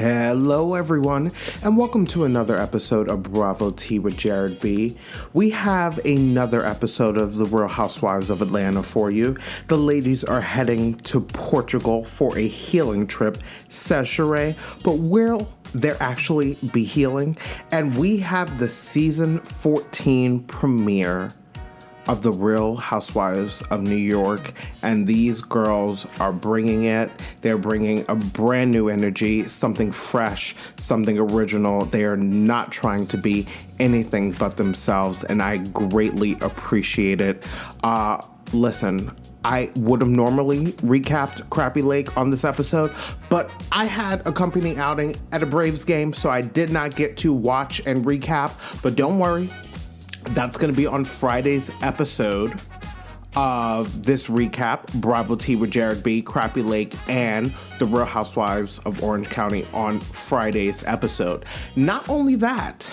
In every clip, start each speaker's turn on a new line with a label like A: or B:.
A: Hello everyone, and welcome to another episode of Bravo Tea with Jared B. We have another episode of the Real Housewives of Atlanta for you. The ladies are heading to Portugal for a healing trip, says Sheree, but will there actually be healing? And we have the season 14 premiere of the Real Housewives of New York, and these girls are bringing it. They're bringing a brand new energy, something fresh, something original. They are not trying to be anything but themselves, and I greatly appreciate it. Listen, I would have normally recapped Crappy Lake on this episode, but I had a company outing at a Braves game, so I did not get to watch and recap, but don't worry. That's going to be on Friday's episode of this recap, Bravo Tea with Jared B, Crappy Lake, and the Real Housewives of Orange County on Friday's episode. Not only that,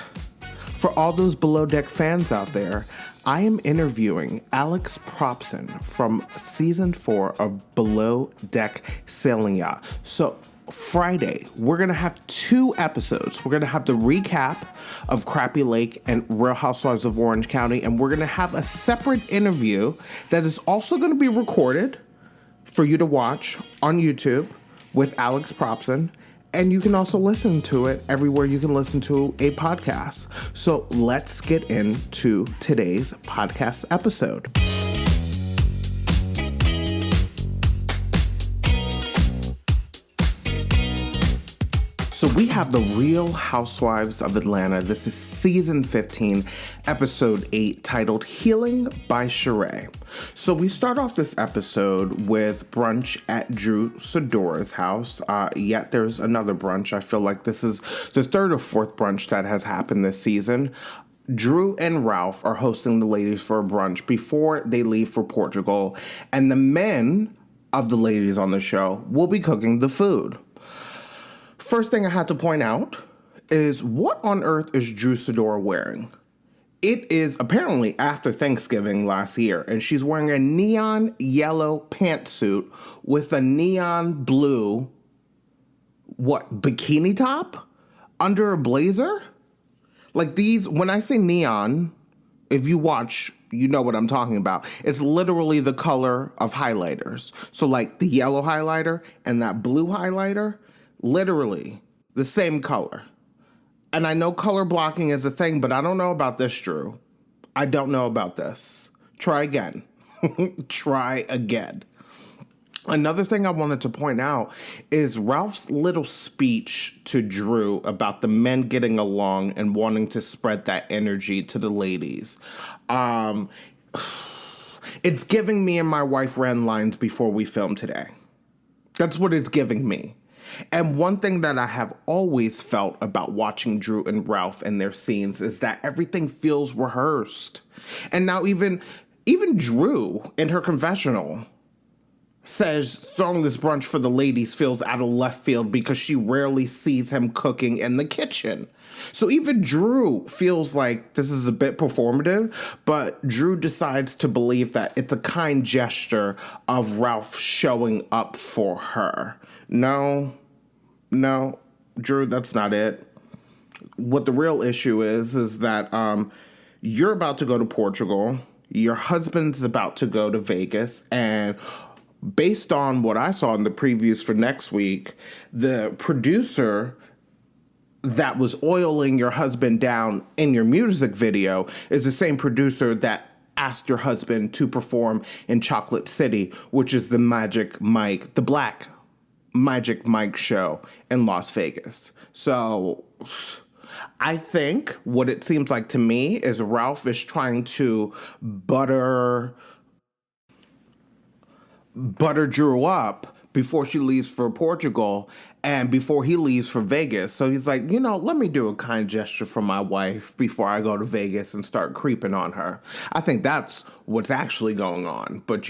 A: for all those Below Deck fans out there, I am interviewing Alex Propson from season 4 of Below Deck Sailing Yacht. So Friday, we're going to have 2 episodes. We're going to have the recap of Crappy Lake and Real Housewives of Orange County, and we're going to have a separate interview that is also going to be recorded for you to watch on YouTube with Alex Propson, and you can also listen to it everywhere you can listen to a podcast. So let's get into today's podcast episode. So we have the Real Housewives of Atlanta. This is season 15, episode 8, titled Healing by Sheree. So we start off this episode with brunch at Drew Sidora's house. Yet there's another brunch. I feel like this is the 3rd or 4th brunch that has happened this season. Drew and Ralph are hosting the ladies for a brunch before they leave for Portugal. And the men of the ladies on the show will be cooking the food. First thing I had to point out is, what on earth is Drew Sidora wearing? It is apparently after Thanksgiving last year, and she's wearing a neon yellow pantsuit with a neon blue, bikini top under a blazer? Like these, when I say neon, if you watch, you know what I'm talking about. It's literally the color of highlighters. So like the yellow highlighter and that blue highlighter, literally the same color. And I know color blocking is a thing, but I don't know about this, Drew. I don't know about this. Try again. Try again. Another thing I wanted to point out is Ralph's little speech to Drew about the men getting along and wanting to spread that energy to the ladies. It's giving me and my wife ran lines before we filmed today. That's what it's giving me. And one thing that I have always felt about watching Drew and Ralph and their scenes is that everything feels rehearsed. And now even Drew in her confessional says throwing this brunch for the ladies feels out of left field because she rarely sees him cooking in the kitchen. So even Drew feels like this is a bit performative, but Drew decides to believe that it's a kind gesture of Ralph showing up for her. No, Drew, that's not it. What the real issue is that you're about to go to Portugal, your husband's about to go to Vegas, and based on what I saw in the previews for next week, the producer that was oiling your husband down in your music video is the same producer that asked your husband to perform in Chocolate City, which is the Black Magic Mike show in Las Vegas. So I think what it seems like to me is Ralph is trying to butter Drew up before she leaves for Portugal and before he leaves for Vegas. So he's like, let me do a kind gesture for my wife before I go to Vegas and start creeping on her. I think that's what's actually going on. But,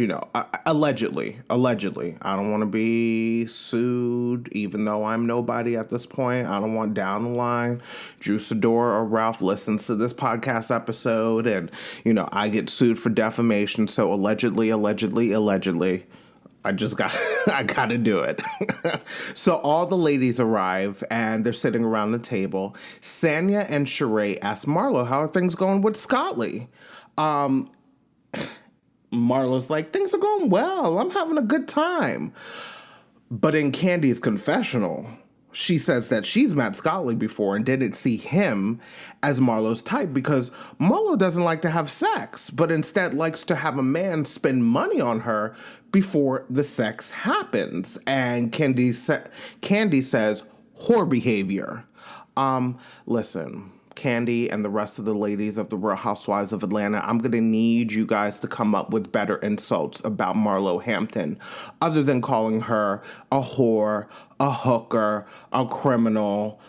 A: allegedly, I don't want to be sued, even though I'm nobody at this point. I don't want down the line Drew Sidora or Ralph listens to this podcast episode and, I get sued for defamation. So allegedly. I gotta do it. So all the ladies arrive and they're sitting around the table. Sanya and Sheree ask Marlo, how are things going with Scotty? Marlo's like, things are going well. I'm having a good time. But in Candy's confessional, she says that she's met Scotty before and didn't see him as Marlo's type because Marlo doesn't like to have sex, but instead likes to have a man spend money on her before the sex happens. And Candy says, whore behavior. Listen, Candy and the rest of the ladies of the Real Housewives of Atlanta, I'm going to need you guys to come up with better insults about Marlo Hampton, other than calling her a whore, a hooker, a criminal,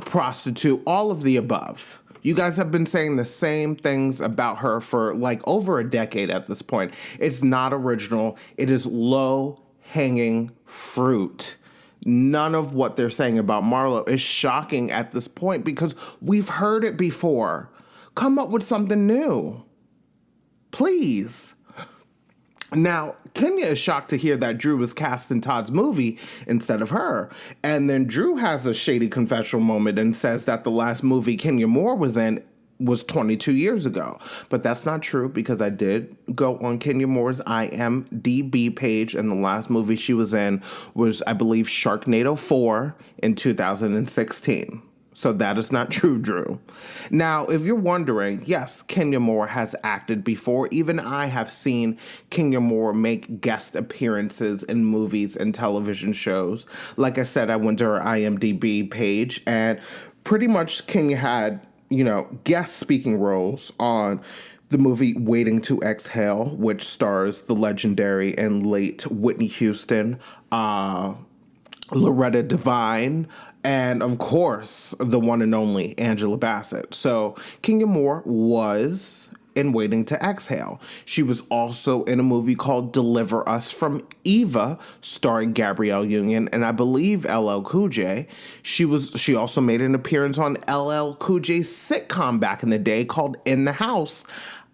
A: prostitute, all of the above. You guys have been saying the same things about her for like over a decade at this point. It's not original. It is low-hanging fruit. None of what they're saying about Marlo is shocking at this point because we've heard it before. Come up with something new. Please. Now, Kenya is shocked to hear that Drew was cast in Todd's movie instead of her. And then Drew has a shady confessional moment and says that the last movie Kenya Moore was in was 22 years ago. But that's not true because I did go on Kenya Moore's IMDb page, and the last movie she was in was, I believe, Sharknado 4 in 2016. So that is not true, Drew. Now, if you're wondering, yes, Kenya Moore has acted before. Even I have seen Kenya Moore make guest appearances in movies and television shows. Like I said, I went to her IMDb page, and pretty much Kenya had guest speaking roles on the movie Waiting to Exhale, which stars the legendary and late Whitney Houston, Loretta Devine, and of course, the one and only Angela Bassett. So Kenya Moore was in Waiting to Exhale. She was also in a movie called Deliver Us from Eva, starring Gabrielle Union and I believe LL Cool J. She also made an appearance on LL Cool J's sitcom back in the day called In the House.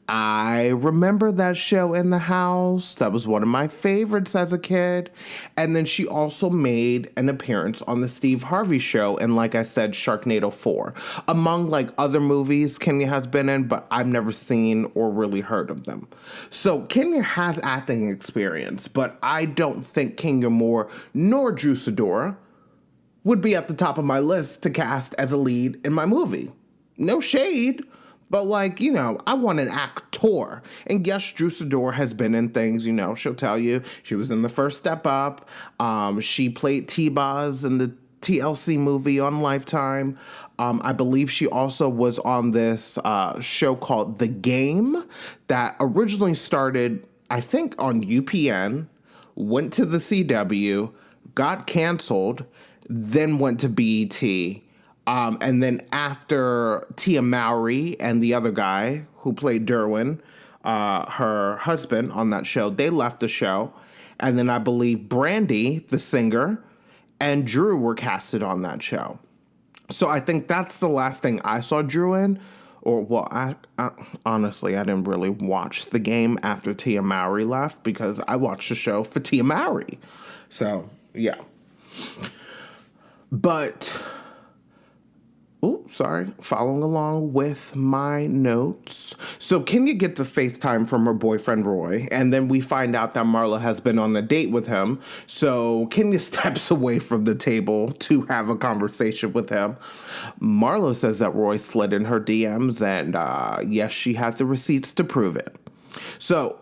A: I remember that show, In the House. That was one of my favorites as a kid. And then she also made an appearance on the Steve Harvey Show and, like I said, Sharknado 4. Among, other movies Kenya has been in, but I've never seen or really heard of them. So Kenya has acting experience, but I don't think Kenya Moore nor Drew Sidora would be at the top of my list to cast as a lead in my movie. No shade. But, I want an actor. And yes, Drew Sidora has been in things, she'll tell you. She was in The First Step Up. She played T-Boz in the TLC movie on Lifetime. I believe she also was on this show called The Game that originally started, I think, on UPN, went to the CW, got canceled, then went to BET. And then after Tia Mowry and the other guy who played Derwin, her husband on that show, they left the show. And then I believe Brandy, the singer, and Drew were casted on that show. So I think that's the last thing I saw Drew in. I honestly, I didn't really watch The Game after Tia Mowry left because I watched the show for Tia Mowry. So, yeah. But... following along with my notes. So Kenya gets a FaceTime from her boyfriend, Roy, and then we find out that Marlo has been on a date with him. So Kenya steps away from the table to have a conversation with him. Marlo says that Roy slid in her DMs, and yes, she has the receipts to prove it. So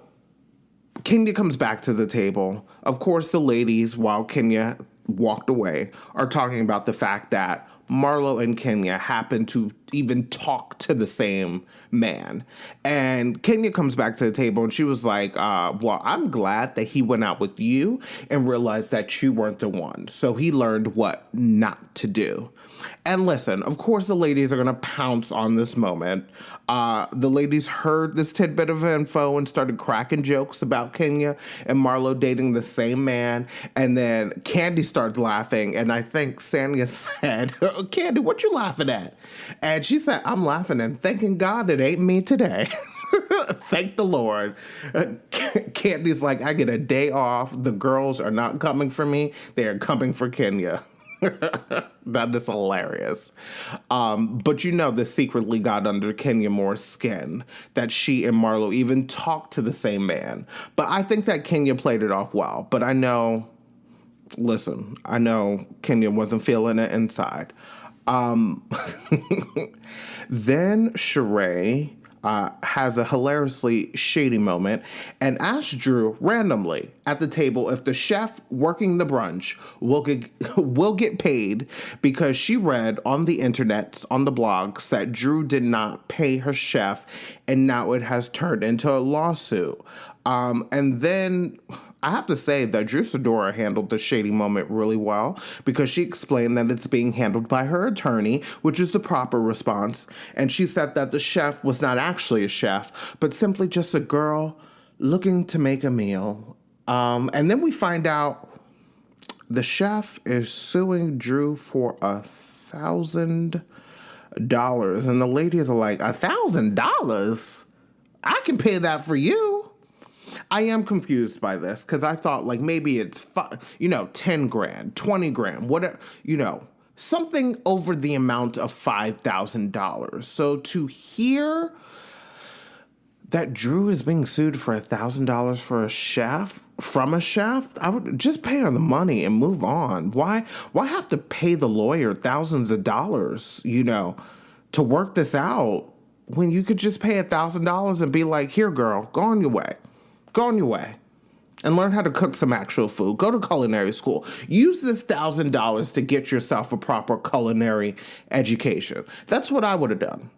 A: Kenya comes back to the table. Of course, the ladies, while Kenya walked away, are talking about the fact that Marlo and Kenya happen to even talk to the same man. And Kenya comes back to the table and she was like, well, I'm glad that he went out with you and realized that you weren't the one. So he learned what not to do. And listen, of course the ladies are going to pounce on this moment. The ladies heard this tidbit of info and started cracking jokes about Kenya and Marlo dating the same man. And then Candy starts laughing. And I think Sanya said, Candy, what you laughing at? And she said, I'm laughing and thanking God it ain't me today. Thank the Lord. Candy's like, I get a day off. The girls are not coming for me. They are coming for Kenya. That is hilarious. But this secretly got under Kenya Moore's skin, that she and Marlo even talked to the same man. But I think that Kenya played it off well. But I know Kenya wasn't feeling it inside. Then Sheree has a hilariously shady moment and asks Drew randomly at the table if the chef working the brunch will get paid, because she read on the internet, on the blogs, that Drew did not pay her chef, and now it has turned into a lawsuit. And then I have to say that Drew Sidora handled the shady moment really well, because she explained that it's being handled by her attorney, which is the proper response. And she said that the chef was not actually a chef, but simply just a girl looking to make a meal. And then we find out the chef is suing Drew for $1,000. And the ladies are like, $1,000? I can pay that for you. I am confused by this, because I thought maybe it's 10 grand, 20 grand, whatever, something over the amount of $5,000. So to hear that Drew is being sued for $1,000 from a chef, I would just pay her the money and move on. Why have to pay the lawyer thousands of dollars, to work this out, when you could just pay $1,000 and be like, here, girl, go on your way. Go on your way and learn how to cook some actual food. Go to culinary school. Use this $1,000 to get yourself a proper culinary education. That's what I would have done.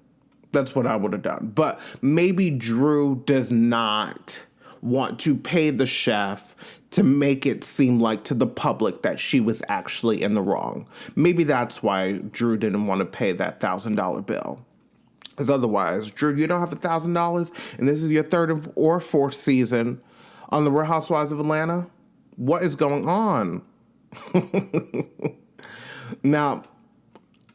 A: But maybe Drew does not want to pay the chef to make it seem like to the public that she was actually in the wrong. Maybe that's why Drew didn't want to pay that $1,000 bill. Because otherwise, Drew, you don't have $1,000, and this is your third or fourth season on the Real Housewives of Atlanta? What is going on? Now,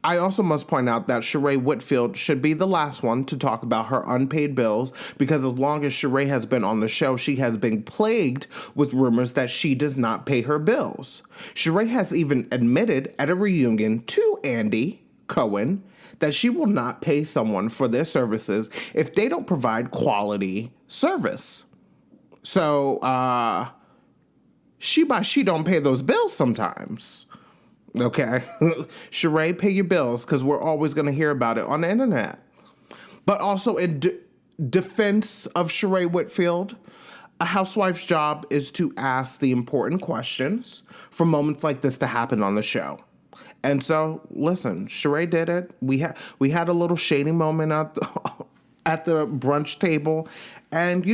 A: I also must point out that Sheree Whitfield should be the last one to talk about her unpaid bills, because as long as Sheree has been on the show, she has been plagued with rumors that she does not pay her bills. Sheree has even admitted at a reunion to Andy Cohen that she will not pay someone for their services if they don't provide quality service. So, she don't pay those bills sometimes. Okay? Sheree, pay your bills, because we're always going to hear about it on the internet. But also, in defense of Sheree Whitfield, a housewife's job is to ask the important questions for moments like this to happen on the show. And so, listen, Sheree did it. We had a little shady moment at the brunch table. And,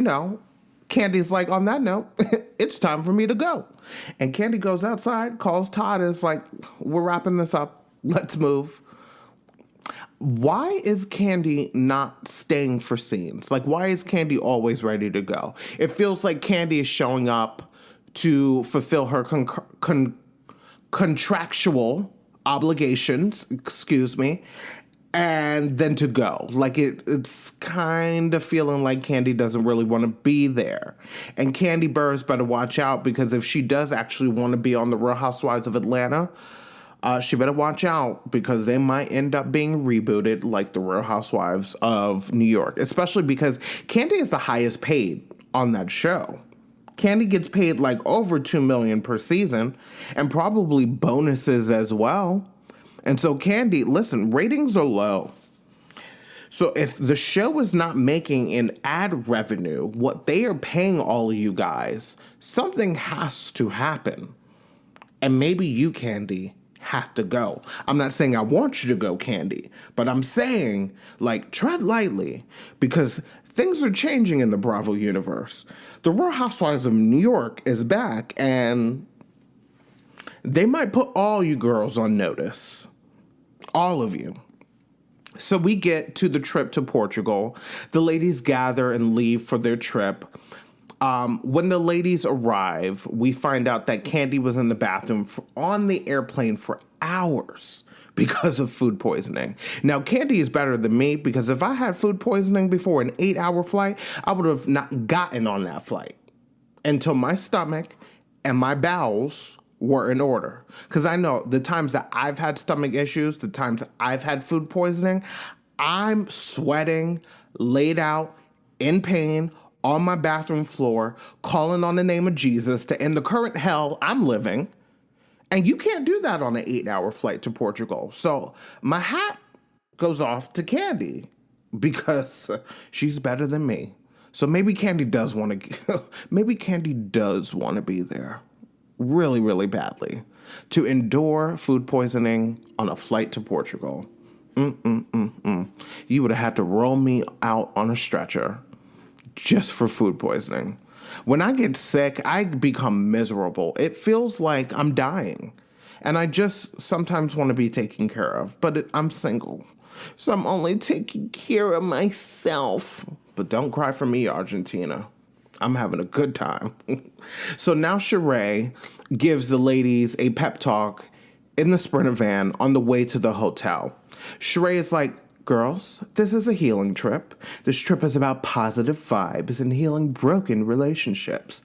A: Candy's like, on that note, it's time for me to go. And Candy goes outside, calls Todd, and is like, we're wrapping this up. Let's move. Why is Candy not staying for scenes? Why is Candy always ready to go? It feels like Candy is showing up to fulfill her contractual obligations, and then to go. It's kind of feeling like Candy doesn't really want to be there. And Candy Burrs better watch out, because if she does actually want to be on the Real Housewives of Atlanta, she better watch out, because they might end up being rebooted like the Real Housewives of New York, especially because Candy is the highest paid on that show. Candy gets paid over $2 million per season, and probably bonuses as well. And so Candy, listen, ratings are low. So if the show is not making an ad revenue, what they are paying all of you guys, something has to happen. And maybe you, Candy, have to go. I'm not saying I want you to go, Candy, but I'm saying, tread lightly, because things are changing in the Bravo universe. The Real Housewives of New York is back, and they might put all you girls on notice. All of you. So we get to the trip to Portugal. The ladies gather and leave for their trip. When the ladies arrive, we find out that Candy was in the bathroom on the airplane for hours because of food poisoning. Now, Kandi is better than me because if I had food poisoning before an 8-hour flight, I would have not gotten on that flight until my stomach and my bowels were in order. Because I know the times that I've had stomach issues, the times I've had food poisoning, I'm sweating, laid out, in pain, on my bathroom floor, calling on the name of Jesus to end the current hell I'm living. And you can't do that on an 8-hour flight to Portugal. So my hat goes off to Kandi because she's better than me. So maybe Kandi does want to be there really, really badly to endure food poisoning on a flight to Portugal. You would have had to roll me out on a stretcher just for food poisoning. When I get sick, I become miserable. It feels like I'm dying. And I just sometimes want to be taken care of. But I'm single. So I'm only taking care of myself. But don't cry for me, Argentina. I'm having a good time. So now Sheree gives the ladies a pep talk in the Sprinter van on the way to the hotel. Sheree is like, girls, this is a healing trip. This trip is about positive vibes and healing broken relationships.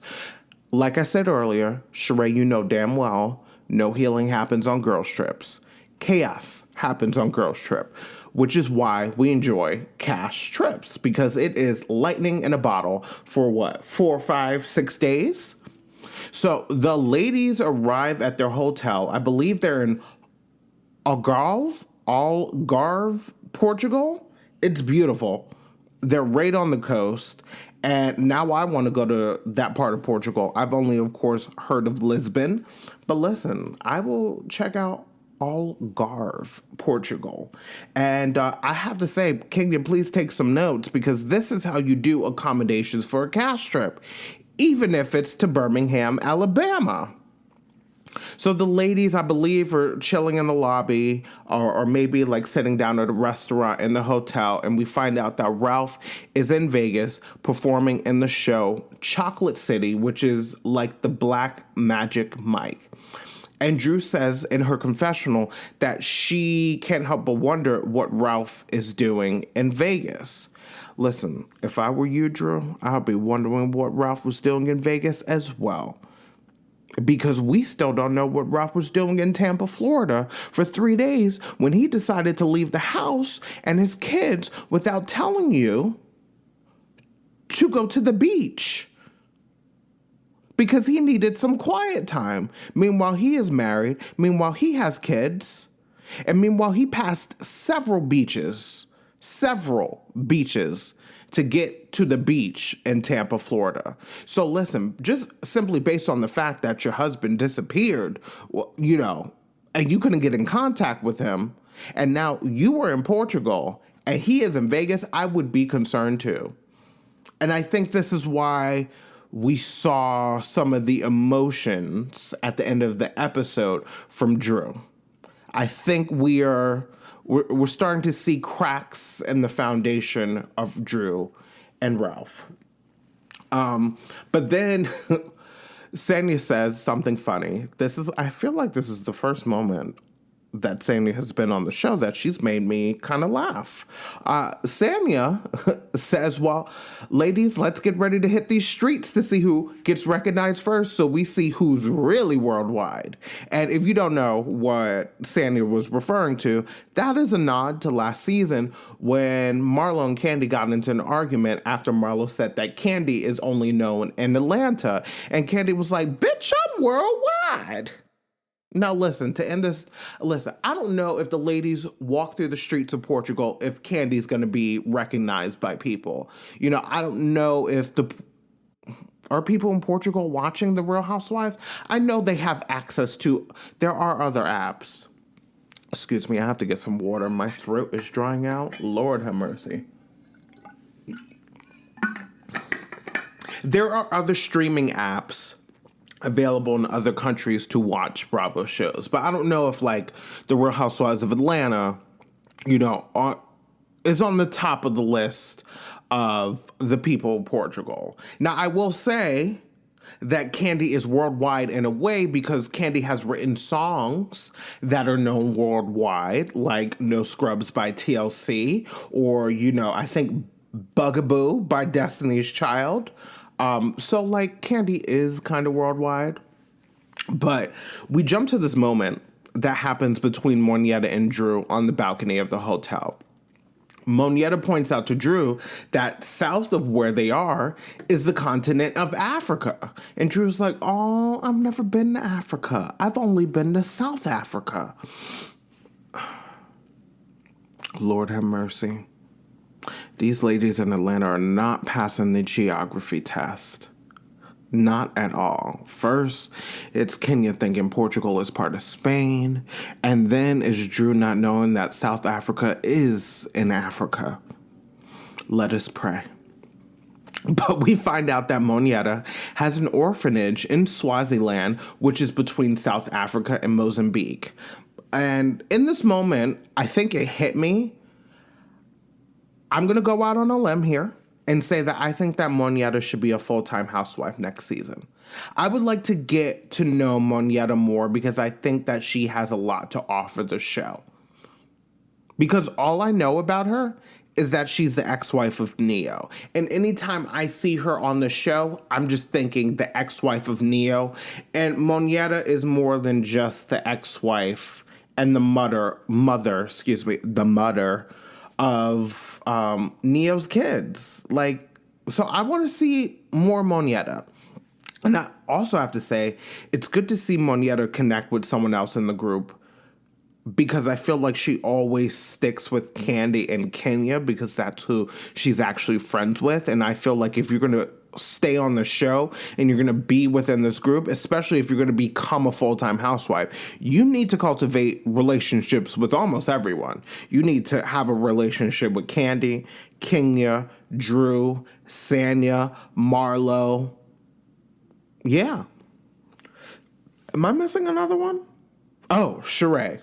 A: Like I said earlier, Sheree, you know damn well, no healing happens on girls' trips. Chaos happens on girls' trip, which is why we enjoy cash trips, because it is lightning in a bottle for what, 4, 5, 6 days? So the ladies arrive at their hotel. I believe they're in Algarve, Portugal. It's beautiful. They're right on the coast. And now I want to go to that part of Portugal. I've only, of course, heard of Lisbon. But listen, I will check out Algarve, Portugal. And I have to say, Kingdom, please take some notes, because this is how you do accommodations for a cash trip, even if it's to Birmingham, Alabama. So the ladies, I believe, are chilling in the lobby or maybe like sitting down at a restaurant in the hotel. And we find out that Ralph is in Vegas performing in the show Chocolate City, which is like the Black Magic Mike. And Drew says in her confessional that she can't help but wonder what Ralph is doing in Vegas. Listen, if I were you, Drew, I'd be wondering what Ralph was doing in Vegas as well. Because we still don't know what Ralph was doing in Tampa, Florida for 3 days when he decided to leave the house and his kids without telling you to go to the beach. Because he needed some quiet time. Meanwhile, he is married. Meanwhile, he has kids. And meanwhile, he passed several beaches to get to the beach in Tampa, Florida. So listen, just simply based on the fact that your husband disappeared, you know, and you couldn't get in contact with him, and now you were in Portugal and he is in Vegas, I would be concerned too. And I think this is why we saw some of the emotions at the end of the episode from Drew. I think we're starting to see cracks in the foundation of Drew and Ralph. But then Sanya says something funny. I feel like this is the first moment that Sanya has been on the show that she's made me kind of laugh. Sanya says, well, ladies, let's get ready to hit these streets to see who gets recognized first, so we see who's really worldwide. And if you don't know what Sanya was referring to, that is a nod to last season when Marlo and Kandi got into an argument after Marlo said that Kandi is only known in Atlanta. And Kandi was like, bitch, I'm worldwide. Now, listen, to end this, I don't know if the ladies walk through the streets of Portugal if Candy's going to be recognized by people. You know, I don't know if are people in Portugal watching the Real Housewives? I know they have access to, there are other apps. Excuse me, I have to get some water. My throat is drying out. Lord have mercy. There are other streaming apps available in other countries to watch Bravo shows. But I don't know if, like, the Real Housewives of Atlanta, you know, is on the top of the list of the people of Portugal. Now, I will say, that Kandi is worldwide in a way because Kandi has written songs that are known worldwide, like No Scrubs by TLC, or, I think Bugaboo by Destiny's Child. So, Kandi is kind of worldwide. But we jump to this moment that happens between Monietta and Drew on the balcony of the hotel. Monietta points out to Drew that south of where they are is the continent of Africa. And Drew's like, oh, I've never been to Africa. I've only been to South Africa. Lord have mercy. These ladies in Atlanta are not passing the geography test. Not at all. First, it's Kenya thinking Portugal is part of Spain, and then it's Drew not knowing that South Africa is in Africa. Let us pray. But we find out that Monietta has an orphanage in Swaziland, which is between South Africa and Mozambique. And in this moment, I think it hit me. I'm going to go out on a limb here and say that I think that Monietta should be a full-time housewife next season. I would like to get to know Monietta more because I think that she has a lot to offer the show. Because all I know about her is that she's the ex-wife of Neo. And anytime I see her on the show, I'm just thinking the ex-wife of Neo. And Monietta is more than just the ex-wife and the mother of Neo's kids. So I want to see more Monietta. And I also have to say, it's good to see Monietta connect with someone else in the group because I feel like she always sticks with Kandi and Kenya because that's who she's actually friends with. And I feel like if you're going to stay on the show and you're going to be within this group, especially if you're going to become a full-time housewife, you need to cultivate relationships with almost everyone. You need to have a relationship with Kandi, Kenya, Drew, Sanya, Marlo. Yeah. Am I missing another one? Oh, Sheree.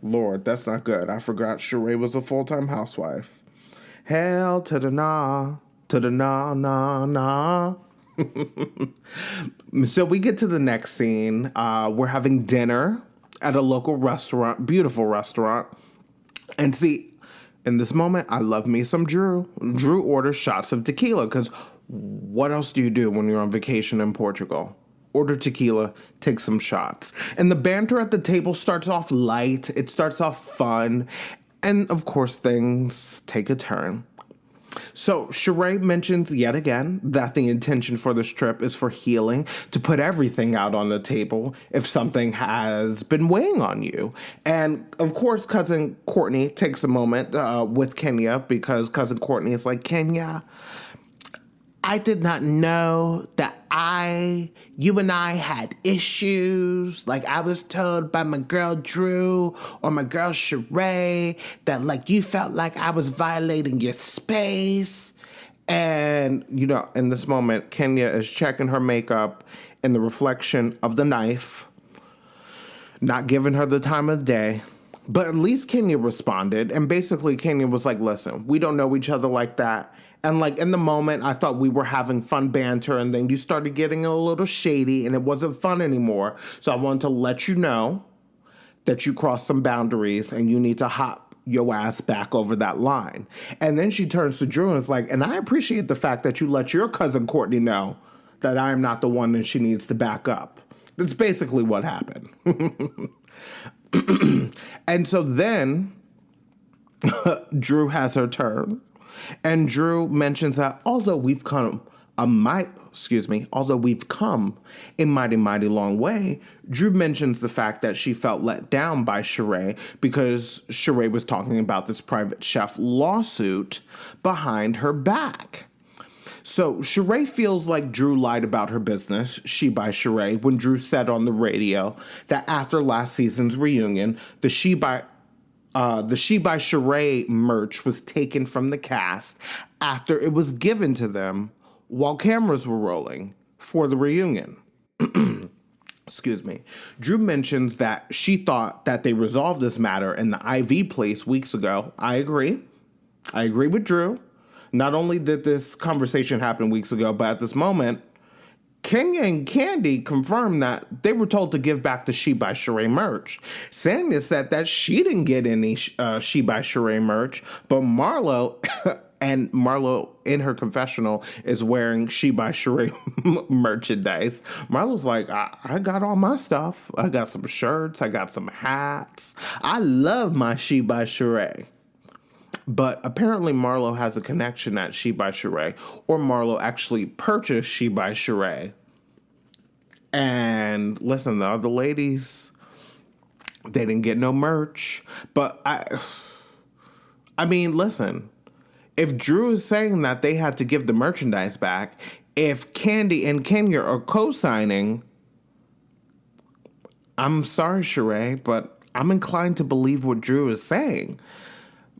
A: Lord, that's not good. I forgot Sheree was a full-time housewife. Hell to the nah. To the nah. So we get to the next scene. We're having dinner at a local restaurant, beautiful restaurant. And see, in this moment, I love me some Drew. Drew orders shots of tequila because what else do you do when you're on vacation in Portugal? Order tequila, take some shots. And the banter at the table starts off light. It starts off fun. And of course, things take a turn. So Sheree mentions yet again that the intention for this trip is for healing, to put everything out on the table if something has been weighing on you. And of course, cousin Courtney takes a moment with Kenya because cousin Courtney is like, Kenya, I did not know that you and I had issues. I was told by my girl Drew or my girl Sheree that you felt like I was violating your space. And, in this moment, Kenya is checking her makeup in the reflection of the knife, not giving her the time of the day. But at least Kenya responded. And basically Kenya was like, listen, we don't know each other like that. And in the moment, I thought we were having fun banter, and then you started getting a little shady, and it wasn't fun anymore. So I wanted to let you know that you crossed some boundaries, and you need to hop your ass back over that line. And then she turns to Drew and is like, and I appreciate the fact that you let your cousin Courtney know that I am not the one that she needs to back up. That's basically what happened. And so then Drew has her turn. And Drew mentions that although we've come a mighty long way, Drew mentions the fact that she felt let down by Sheree because Sheree was talking about this private chef lawsuit behind her back. So Sheree feels like Drew lied about her business, She by Sheree, when Drew said on the radio that after last season's reunion, the She by Sheree merch was taken from the cast after it was given to them while cameras were rolling for the reunion. Excuse me. Drew mentions that she thought that they resolved this matter in the IV place weeks ago. I agree with Drew. Not only did this conversation happen weeks ago, but at this moment, Kenya and Candy confirmed that they were told to give back the She by Sheree merch. Sanya said that she didn't get any She by Sheree merch, but Marlo and Marlo in her confessional is wearing She by Sheree merchandise. Marlo's like, I got all my stuff. I got some shirts. I got some hats. I love my She by Sheree. But apparently Marlo has a connection at She by Sheree, or Marlo actually purchased She by Sheree. And listen, the other ladies, they didn't get no merch. But I mean, listen, if Drew is saying that they had to give the merchandise back, if Candy and Kenya are co-signing, I'm sorry, Sheree, but I'm inclined to believe what Drew is saying.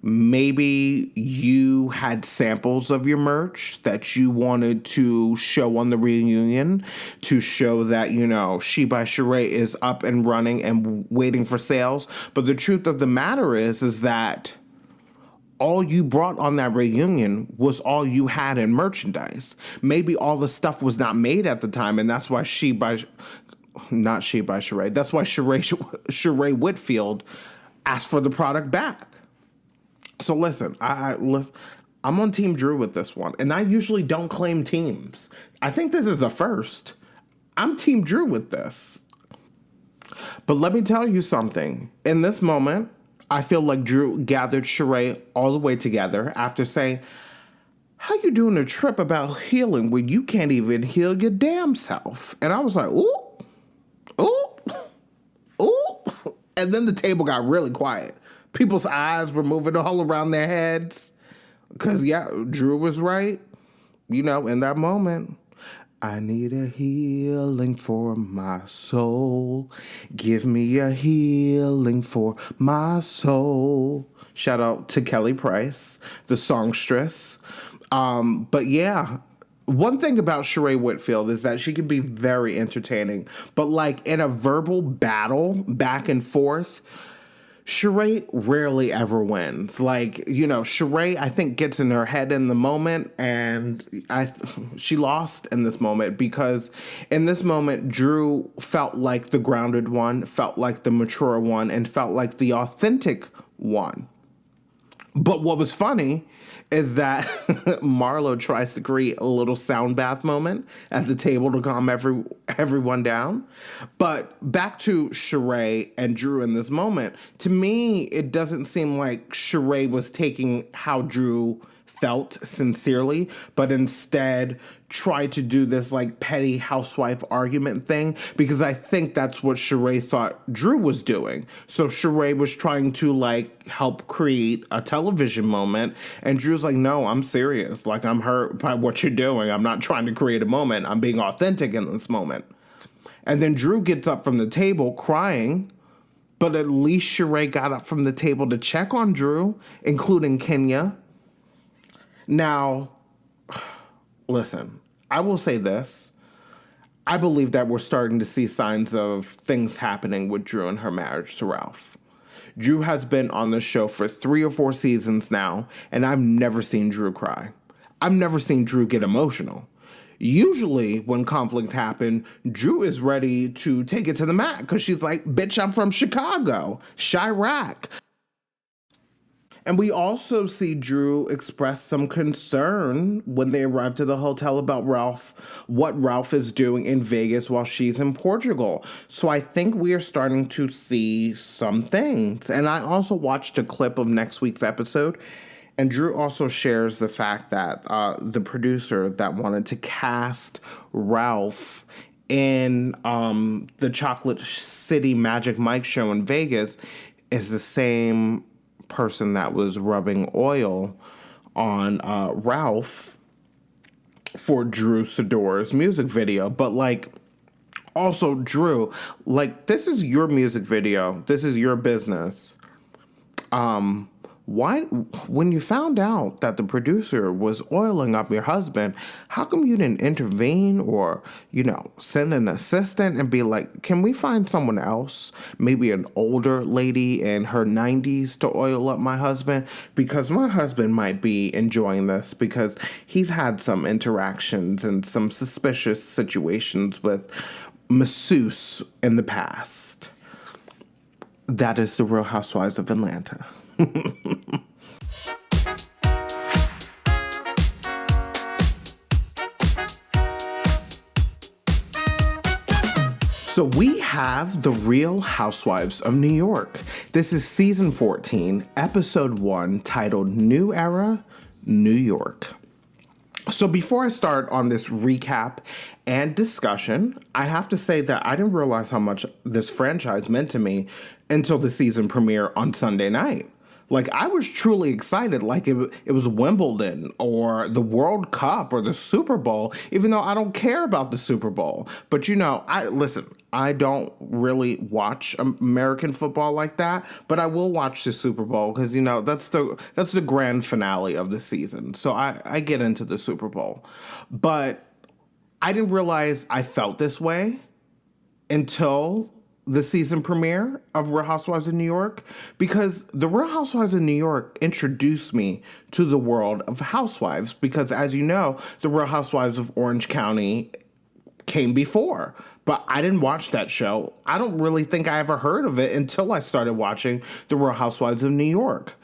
A: Maybe you had samples of your merch that you wanted to show on the reunion to show that, you know, She by Sheree is up and running and waiting for sales. But the truth of the matter is that all you brought on that reunion was all you had in merchandise. Maybe all the stuff was not made at the time, and that's why not She by Sheree. That's why Sheree Whitfield asked for the product back. So listen, I'm on Team Drew with this one, and I usually don't claim teams. I think this is a first. I'm Team Drew with this. But let me tell you something. In this moment, I feel like Drew gathered Sheree all the way together after saying, how you doing a trip about healing when you can't even heal your damn self? And I was like, ooh, ooh, ooh. And then the table got really quiet. People's eyes were moving all around their heads. Because, yeah, Drew was right. You know, in that moment, I need a healing for my soul. Give me a healing for my soul. Shout out to Kelly Price, the songstress. But yeah, one thing about Sheree Whitfield is that she can be very entertaining. But like in a verbal battle back and forth, Sheree rarely ever wins. Like, you know, Sheree, I think, gets in her head in the moment, and she lost in this moment because in this moment, Drew felt like the grounded one, felt like the mature one, and felt like the authentic one. But what was funny is that Marlo tries to create a little sound bath moment at the table to calm everyone down. But back to Sheree and Drew in this moment, to me, it doesn't seem like Sheree was taking how Drew felt sincerely, but instead tried to do this like petty housewife argument thing, because I think that's what Sheree thought Drew was doing. So Sheree was trying to like help create a television moment, and Drew's like, no, I'm serious. Like, I'm hurt by what you're doing. I'm not trying to create a moment. I'm being authentic in this moment. And then Drew gets up from the table crying, but at least Sheree got up from the table to check on Drew, including Kenya. Now, listen, I will say this. I believe that we're starting to see signs of things happening with Drew and her marriage to Ralph. Drew has been on the show for 3 or 4 seasons now, and I've never seen Drew cry. I've never seen Drew get emotional. Usually, when conflict happens, Drew is ready to take it to the mat because she's like, bitch, I'm from Chicago, Chirac. And we also see Drew express some concern when they arrive to the hotel about what Ralph is doing in Vegas while she's in Portugal. So I think we are starting to see some things. And I also watched a clip of next week's episode, and Drew also shares the fact that the producer that wanted to cast Ralph in the Chocolate City Magic Mike show in Vegas is the same person that was rubbing oil on Ralph for Drew Sidor's music video. But like, also Drew, like, this is your music video. This is your business. why, when you found out that the producer was oiling up your husband, how come you didn't intervene or, send an assistant and be like, can we find someone else? Maybe an older lady in her 90s to oil up my husband? Because my husband might be enjoying this because he's had some interactions and some suspicious situations with masseuse in the past. That is the Real Housewives of Atlanta. So we have the Real Housewives of New York. This is season 14, episode 1, titled New Era, New York. So before I start on this recap and discussion, I have to say that I didn't realize how much this franchise meant to me until the season premiere on Sunday night. Like, I was truly excited, like it was Wimbledon or the World Cup or the Super Bowl, even though I don't care about the Super Bowl. But I don't really watch American football like that, but I will watch the Super Bowl because, that's the grand finale of the season. So I get into the Super Bowl. But I didn't realize I felt this way until the season premiere of Real Housewives of New York, because the Real Housewives of New York introduced me to the world of housewives, because as you know, the Real Housewives of Orange County came before, but I didn't watch that show. I don't really think I ever heard of it until I started watching the Real Housewives of New York.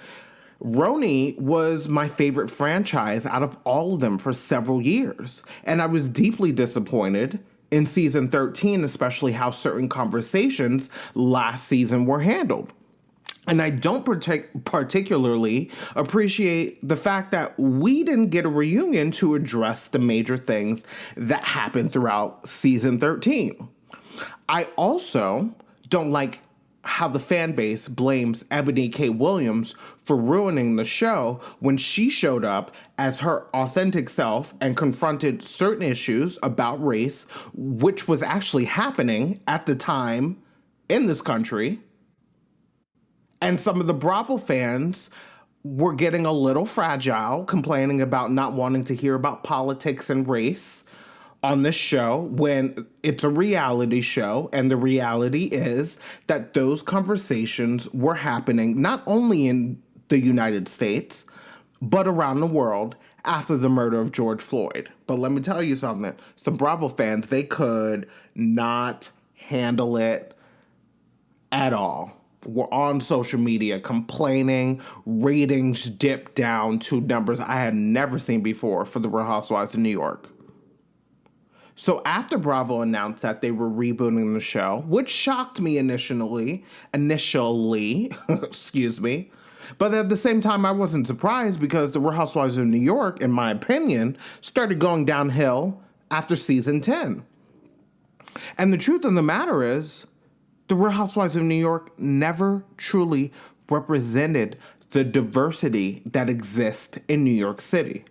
A: RHONY was my favorite franchise out of all of them for several years, and I was deeply disappointed in season 13, especially how certain conversations last season were handled. And I don't particularly appreciate the fact that we didn't get a reunion to address the major things that happened throughout season 13. I also don't like how the fan base blames Ebony K. Williams for ruining the show when she showed up as her authentic self and confronted certain issues about race, which was actually happening at the time in this country. And some of the Bravo fans were getting a little fragile, complaining about not wanting to hear about politics and race on this show when it's a reality show, and the reality is that those conversations were happening not only in the United States, but around the world after the murder of George Floyd. But let me tell you something. Some Bravo fans, they could not handle it at all. Were on social media complaining, ratings dipped down to numbers I had never seen before for the Real Housewives of New York. So after Bravo announced that they were rebooting the show, which shocked me initially, excuse me, but at the same time I wasn't surprised because the Real Housewives of New York, in my opinion, started going downhill after season 10. And the truth of the matter is, the Real Housewives of New York never truly represented the diversity that exists in New York City.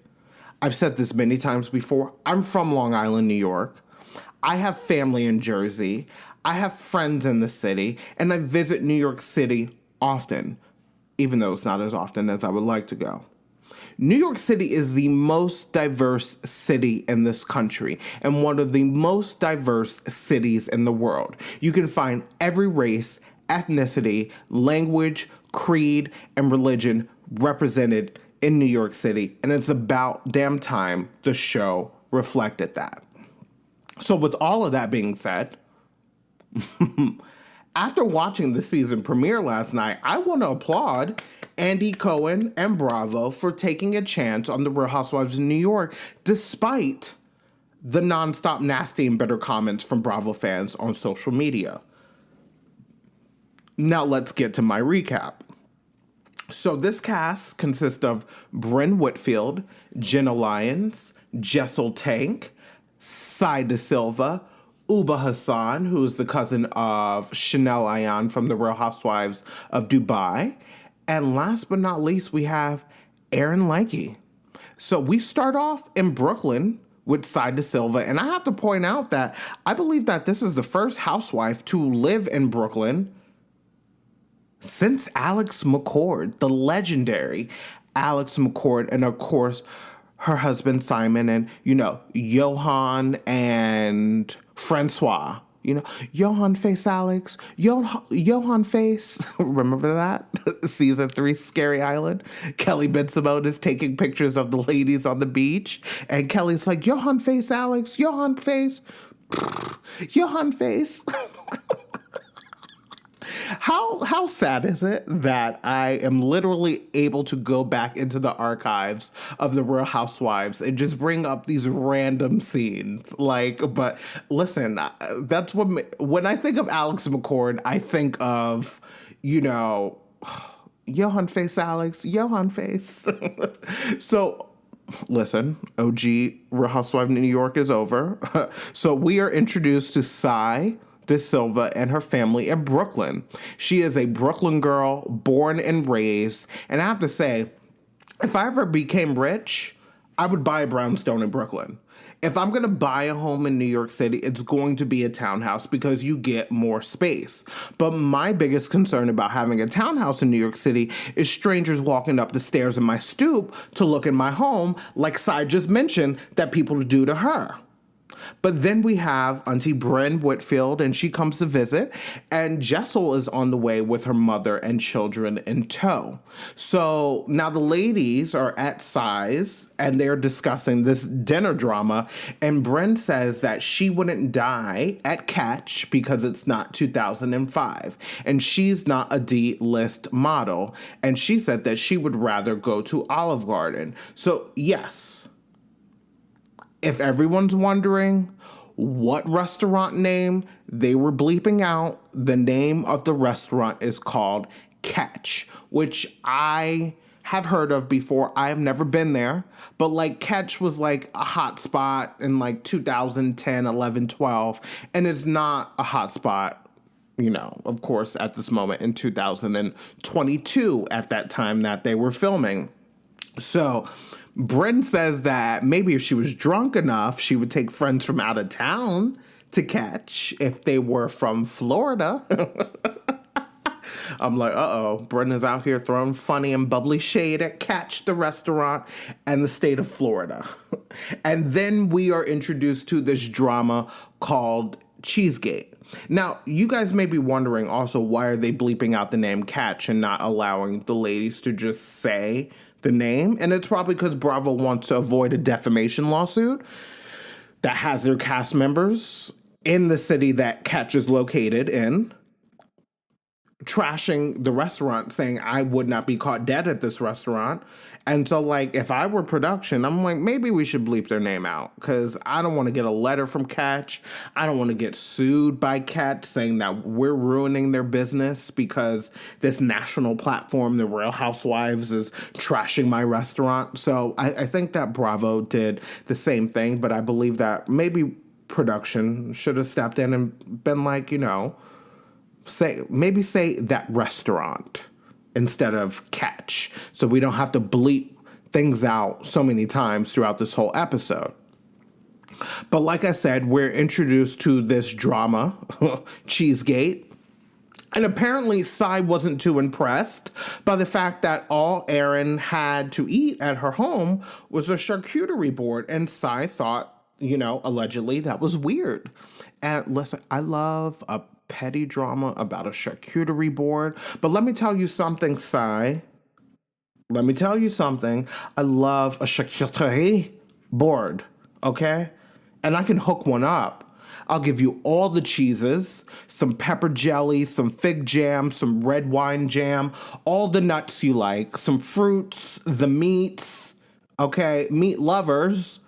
A: I've said this many times before. I'm from Long Island, New York. I have family in Jersey. I have friends in the city, and I visit New York City often, even though it's not as often as I would like to go. New York City is the most diverse city in this country and one of the most diverse cities in the world. You can find every race, ethnicity, language, creed, and religion represented in New York City, and it's about damn time the show reflected that. So with all of that being said, after watching the season premiere last night, I want to applaud Andy Cohen and Bravo for taking a chance on the Real Housewives of New York, despite the nonstop nasty and bitter comments from Bravo fans on social media. Now let's get to my recap. So this cast consists of Brynn Whitfield, Jenna Lyons, Jessel Taank, Sai De Silva, Ubah Hassan, who is the cousin of Chanel Ayan from the Real Housewives of Dubai. And last but not least, we have Erin Lichy. So we start off in Brooklyn with Sai De Silva. And I have to point out that I believe that this is the first housewife to live in Brooklyn since Alex McCord, the legendary Alex McCord, and of course, her husband Simon, and, Johan and Francois. Johan Face Alex, Johan Face. Remember that? Season 3, Scary Island. Kelly Bensimon is taking pictures of the ladies on the beach. And Kelly's like, Johan Face Alex, Johan Face. Johan Face. How sad is it that I am literally able to go back into the archives of the Real Housewives and just bring up these random scenes? But listen, that's when I think of Alex McCord, I think of, Johan Face Alex, Johan Face. So, listen, OG Real Housewives of New York is over. So we are introduced to Sai De Silva and her family in Brooklyn. She is a Brooklyn girl, born and raised. And I have to say, if I ever became rich, I would buy a brownstone in Brooklyn. If I'm going to buy a home in New York City, it's going to be a townhouse because you get more space. But my biggest concern about having a townhouse in New York City is strangers walking up the stairs in my stoop to look in my home, like Sai just mentioned, that people do to her. But then we have Auntie Brynn Whitfield, and she comes to visit, and Jessel is on the way with her mother and children in tow. So now the ladies are at Sai's, and they're discussing this dinner drama, and Brynn says that she wouldn't die at Catch because it's not 2005, and she's not a D-list model, and she said that she would rather go to Olive Garden. So yes, if everyone's wondering what restaurant name they were bleeping out, the name of the restaurant is called Catch, which I have heard of before. I have never been there, but Catch was a hot spot in 2010, 11, 12, and it's not a hot spot, of course, at this moment in 2022 at that time that they were filming. So Brynn says that maybe if she was drunk enough, she would take friends from out of town to Catch if they were from Florida. I'm like, uh-oh, Brynn is out here throwing funny and bubbly shade at Catch, the restaurant, and the state of Florida. And then we are introduced to this drama called Cheesegate. Now, you guys may be wondering also, why are they bleeping out the name Catch and not allowing the ladies to just say the name? And it's probably because Bravo wants to avoid a defamation lawsuit that has their cast members in the city that Catch is located in trashing the restaurant, saying I would not be caught dead at this restaurant. And so if I were production, I'm like, maybe we should bleep their name out, because I don't want to get a letter from Catch. I don't want to get sued by Catch saying that we're ruining their business because this national platform, the Real Housewives, is trashing my restaurant. So I think that Bravo did the same thing, but I believe that maybe production should have stepped in and been say that restaurant instead of Catch, so we don't have to bleep things out so many times throughout this whole episode. But like I said, we're introduced to this drama, Cheesegate, and apparently Sai wasn't too impressed by the fact that all Erin had to eat at her home was a charcuterie board, and Sai thought, allegedly, that was weird. And listen, I love a petty drama about a charcuterie board, but let me tell you something, Sai. Let me tell you something. I love a charcuterie board, okay? And I can hook one up. I'll give you all the cheeses, some pepper jelly, some fig jam, some red wine jam, all the nuts you like, some fruits, the meats, okay? Meat lovers.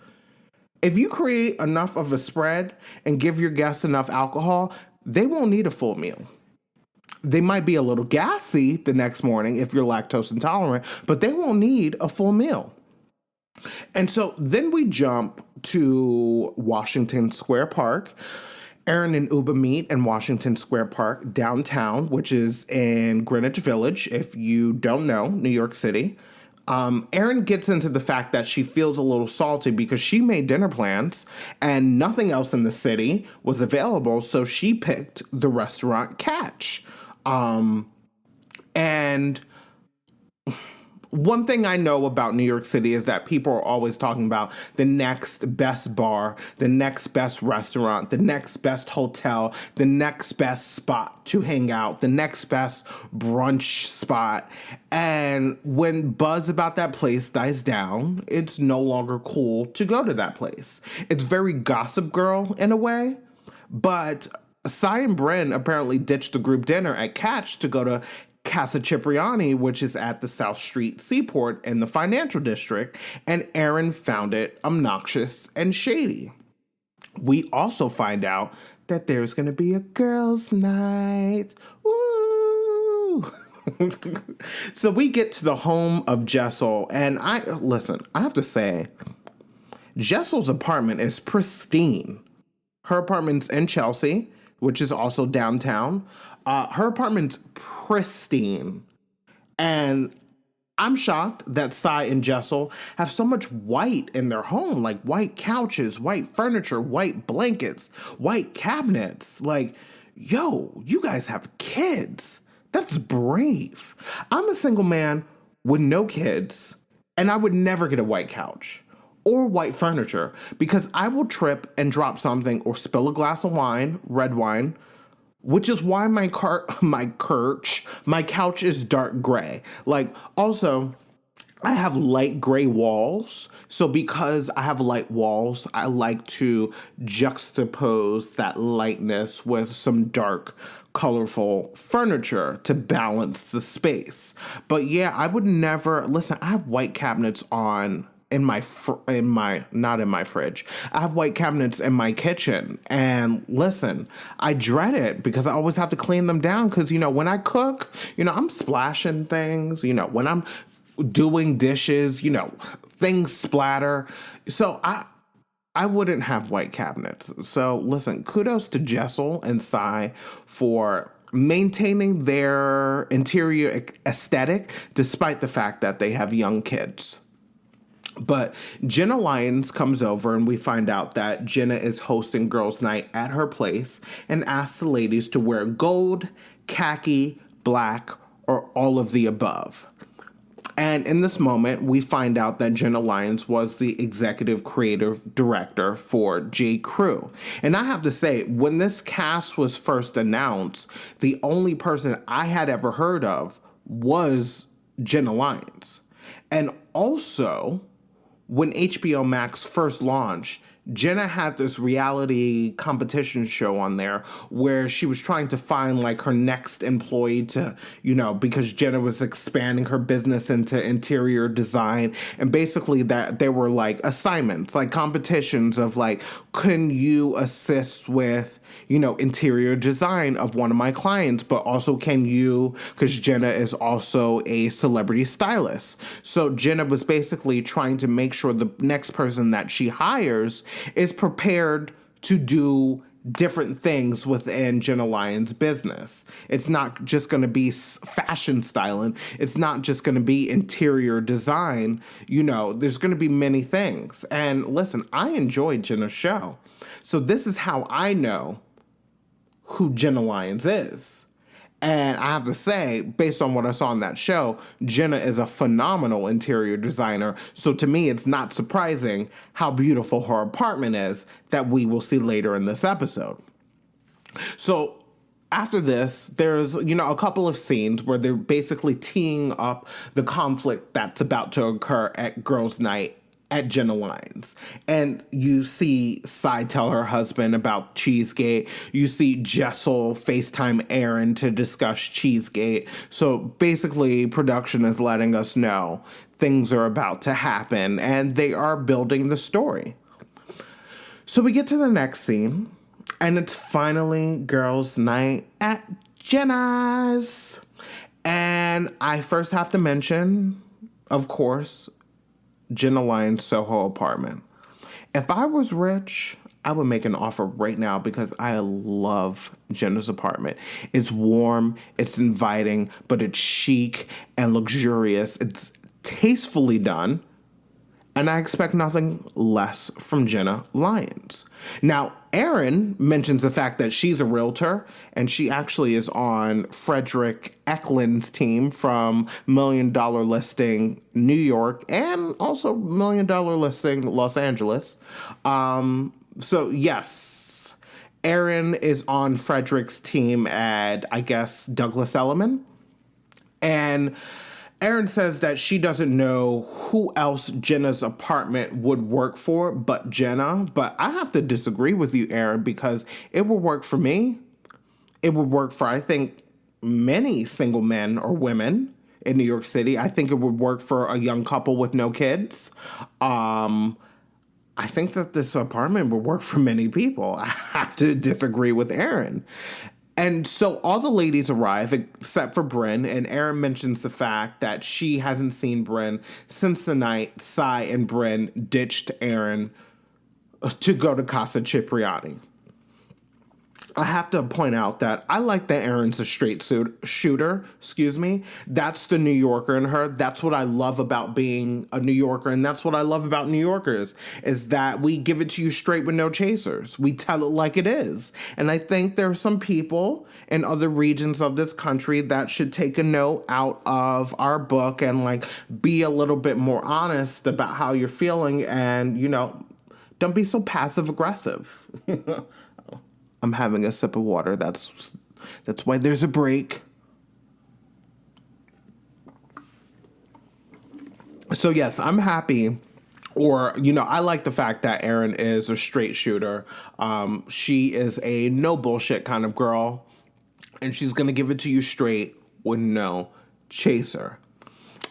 A: If you create enough of a spread and give your guests enough alcohol, they won't need a full meal. They might be a little gassy the next morning if you're lactose intolerant, but they won't need a full meal. And so then we jump to Washington Square Park. Erin and Ubah meet in Washington Square Park downtown, which is in Greenwich Village, if you don't know, New York City. Erin gets into the fact that she feels a little salty because she made dinner plans and nothing else in the city was available, so she picked the restaurant Catch. And one thing I know about New York City is that people are always talking about the next best bar, the next best restaurant, the next best hotel, the next best spot to hang out, the next best brunch spot. And when buzz about that place dies down, it's no longer cool to go to that place. It's very Gossip Girl in a way, but Sai and Brynn apparently ditched the group dinner at Catch to go to Casa Cipriani, which is at the South Street Seaport in the financial district, and Erin found it obnoxious and shady. We also find out that there's going to be a girls' night. Woo! So we get to the home of Jessel, and I have to say, Jessel's apartment is pristine. Her apartment's in Chelsea, which is also downtown. Her apartment's pristine. And I'm shocked that Sai and Jessel have so much white in their home, like white couches, white furniture, white blankets, white cabinets. Like, yo, you guys have kids. That's brave. I'm a single man with no kids, and I would never get a white couch or white furniture because I will trip and drop something or spill a glass of wine, red wine, which is why my couch is dark gray. Like, also, I have light gray walls. So because I have light walls, I like to juxtapose that lightness with some dark, colorful furniture to balance the space. But yeah, I would never, listen, I have white cabinets not in my fridge. I have white cabinets in my kitchen. And listen, I dread it because I always have to clean them down because, when I cook, I'm splashing things, when I'm doing dishes, things splatter. So I wouldn't have white cabinets. So listen, kudos to Jessel and Sai for maintaining their interior aesthetic despite the fact that they have young kids. But Jenna Lyons comes over and we find out that Jenna is hosting girls' night at her place and asks the ladies to wear gold, khaki, black, or all of the above. And in this moment, we find out that Jenna Lyons was the executive creative director for J. Crew. And I have to say, when this cast was first announced, the only person I had ever heard of was Jenna Lyons. And also, when HBO Max first launched, Jenna had this reality competition show on there where she was trying to find like her next employee to, because Jenna was expanding her business into interior design. And basically that there were like assignments, like competitions of like, can you assist with, interior design of one of my clients, but also can you, because Jenna is also a celebrity stylist. So Jenna was basically trying to make sure the next person that she hires is prepared to do different things within Jenna Lyons' business. It's not just going to be fashion styling. It's not just going to be interior design. There's going to be many things. And listen, I enjoyed Jenna's show. So this is how I know who Jenna Lyons is. And I have to say, based on what I saw on that show, Jenna is a phenomenal interior designer. So to me, it's not surprising how beautiful her apartment is that we will see later in this episode. So after this, there's, a couple of scenes where they're basically teeing up the conflict that's about to occur at girls' night at Jenna Lyons. And you see Sai tell her husband about Cheesegate. You see Jessel FaceTime Erin to discuss Cheesegate. So basically, production is letting us know things are about to happen and they are building the story. So we get to the next scene and it's finally girls' night at Jenna's. And I first have to mention, of course, Jenna Lyons' Soho apartment. If I was rich, I would make an offer right now because I love Jenna's apartment. It's warm, it's inviting, but it's chic and luxurious. It's tastefully done. And I expect nothing less from Jenna Lyons. Now, Erin mentions the fact that she's a realtor, and she actually is on Frederick Eklund's team from Million Dollar Listing New York and also Million Dollar Listing Los Angeles. So, yes, Erin is on Frederick's team at, I guess, Douglas Elliman. And Erin says that she doesn't know who else Jenna's apartment would work for but Jenna. But I have to disagree with you, Erin, because it would work for me. It would work for, I think, many single men or women in New York City. I think it would work for a young couple with no kids. I think that this apartment would work for many people. I have to disagree with Erin. And so all the ladies arrive except for Brynn, and Erin mentions the fact that she hasn't seen Brynn since the night Sai and Brynn ditched Erin to go to Casa Cipriani. I have to point out that I like that Erin's a straight shooter. That's the New Yorker in her. That's what I love about being a New Yorker, and that's what I love about New Yorkers, is that we give it to you straight with no chasers. We tell it like it is. And I think there are some people in other regions of this country that should take a note out of our book and like be a little bit more honest about how you're feeling, and, you know, don't be so passive aggressive. I'm having a sip of water. That's why there's a break. So yes, I'm happy, or, you know, I like the fact that Erin is a straight shooter. She is a no bullshit kind of girl, and she's going to give it to you straight with no chaser.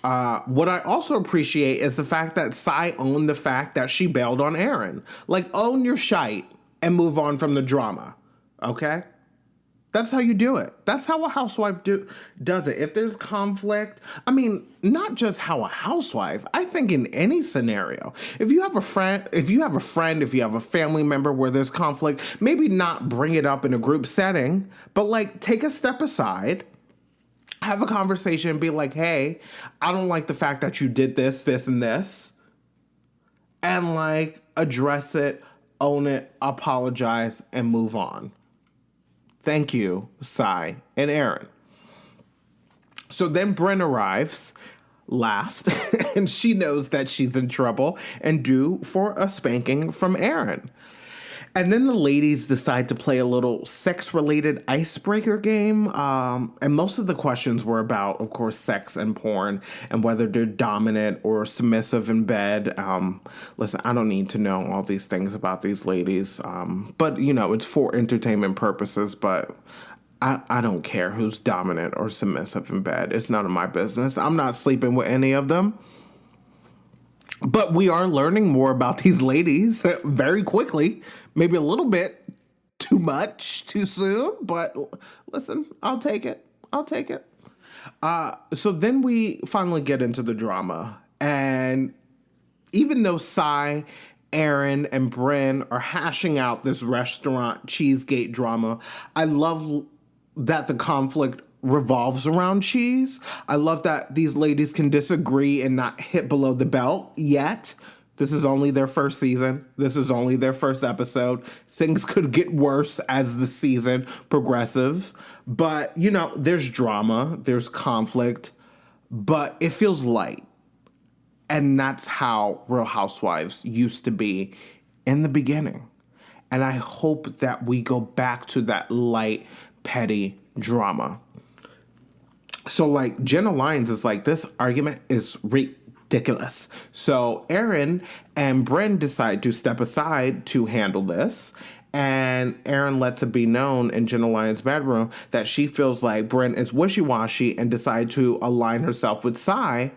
A: What I also appreciate is the fact that Sai owned the fact that she bailed on Erin. Like, own your shite and move on from the drama. Okay? That's how you do it. That's how a housewife does it. If there's conflict, I mean, not just how a housewife, I think in any scenario. If you have a friend, if you have a family member where there's conflict, maybe not bring it up in a group setting, but like take a step aside, have a conversation and be like, hey, I don't like the fact that you did this, this, and this. And like address it, own it, apologize, and move on. Thank you, Sai and Erin. So then Brynn arrives last, and she knows that she's in trouble and due for a spanking from Erin. And then the ladies decide to play a little sex-related icebreaker game. And most of the questions were about, of course, sex and porn and whether they're dominant or submissive in bed. Listen, I don't need to know all these things about these ladies. But, you know, it's for entertainment purposes. But I don't care who's dominant or submissive in bed. It's none of my business. I'm not sleeping with any of them. But we are learning more about these ladies very quickly. Maybe a little bit too much, too soon. But listen, I'll take it. So then we finally get into the drama. And even though Sai, Erin, and Brynn are hashing out this restaurant cheesegate drama, I love that the conflict revolves around cheese. I love that these ladies can disagree and not hit below the belt yet. This is only their first season. This is only their first episode. Things could get worse as the season progresses. But, you know, there's drama, there's conflict, but it feels light. And that's how Real Housewives used to be in the beginning. And I hope that we go back to that light, petty drama. So, like, Jenna Lyons is like, this argument is ridiculous. So, Erin and Brynn decide to step aside to handle this. And Erin lets it be known in Jenna Lyons' bedroom that she feels like Brynn is wishy-washy and decide to align herself with Sai.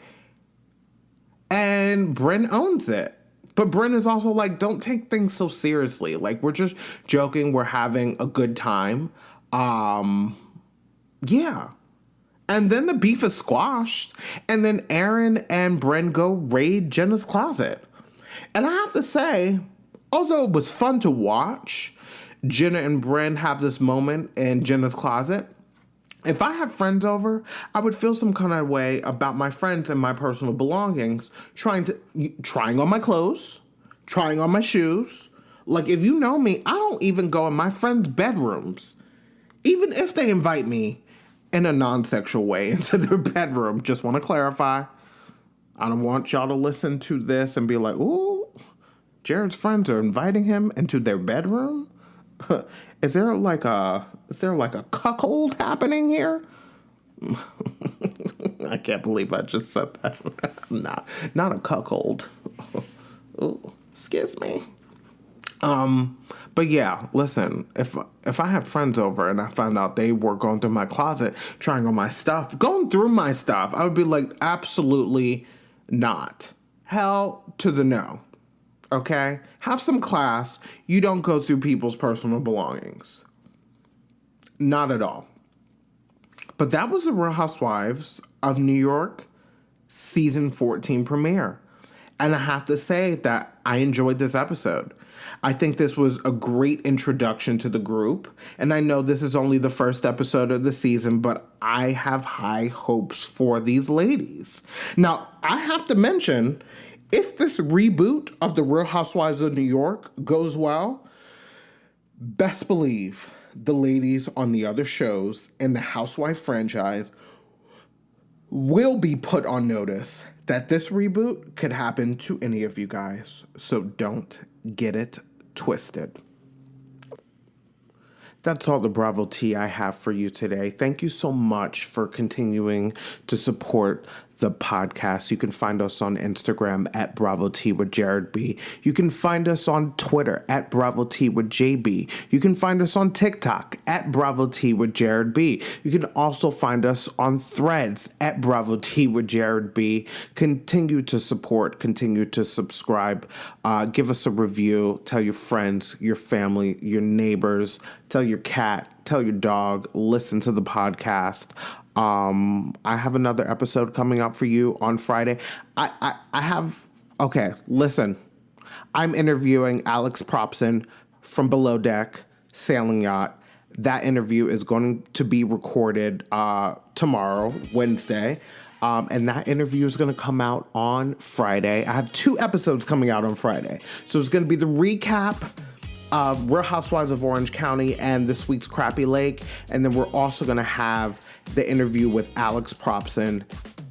A: And Brynn owns it. But Brynn is also like, don't take things so seriously. Like, we're just joking. We're having a good time. Yeah. And then the beef is squashed. And then Erin and Brynn go raid Jenna's closet. And I have to say, although it was fun to watch Jenna and Brynn have this moment in Jenna's closet, If I have friends over, I would feel some kind of way about my friends and my personal belongings, trying on my clothes, trying on my shoes. Like, if you know me, I don't even go in my friends' bedrooms, even if they invite me in a non-sexual way into their bedroom. Just want to clarify. I don't want y'all to listen to this and be like, ooh, Jared's friends are inviting him into their bedroom? Is there like a cuckold happening here? I can't believe I just said that. Not a cuckold. Ooh, excuse me. But yeah, listen, if I had friends over and I found out they were going through my closet, trying on my stuff, going through my stuff, I would be like, absolutely not. Hell to the no. Okay? Have some class. You don't go through people's personal belongings. Not at all. But that was the Real Housewives of New York season 14 premiere. And I have to say that I enjoyed this episode. I think this was a great introduction to the group. And I know this is only the first episode of the season, but I have high hopes for these ladies. Now, I have to mention, if this reboot of the Real Housewives of New York goes well, best believe the ladies on the other shows in the Housewife franchise will be put on notice that this reboot could happen to any of you guys. So don't get it twisted. That's all the Bravo Tea I have for you today. Thank you so much for continuing to support the podcast. You can find us on Instagram at Bravo Tea with Jared B. You can find us on Twitter at Bravo Tea with JB. You can find us on TikTok at Bravo Tea with Jared B. You can also find us on Threads at Bravo Tea with Jared B. Continue to support, continue to subscribe, give us a review, tell your friends, your family, your neighbors, tell your cat, tell your dog, listen to the podcast. I have another episode coming up for you on Friday. Listen. I'm interviewing Alex Propson from Below Deck Sailing Yacht. That interview is going to be recorded tomorrow, Wednesday. And that interview is going to come out on Friday. I have 2 episodes coming out on Friday. So it's going to be the recap of Real Housewives of Orange County and this week's Crappy Lake. And then we're also going to have the interview with Alex Propson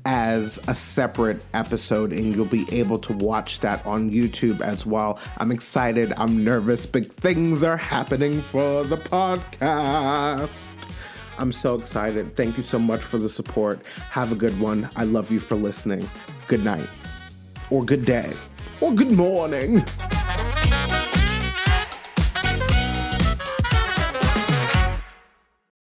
A: as a separate episode, and you'll be able to watch that on YouTube as well. I'm excited. I'm nervous. Big things are happening for the podcast. I'm so excited. Thank you so much for the support. Have a good one. I love you for listening. Good night, or good day, or good morning.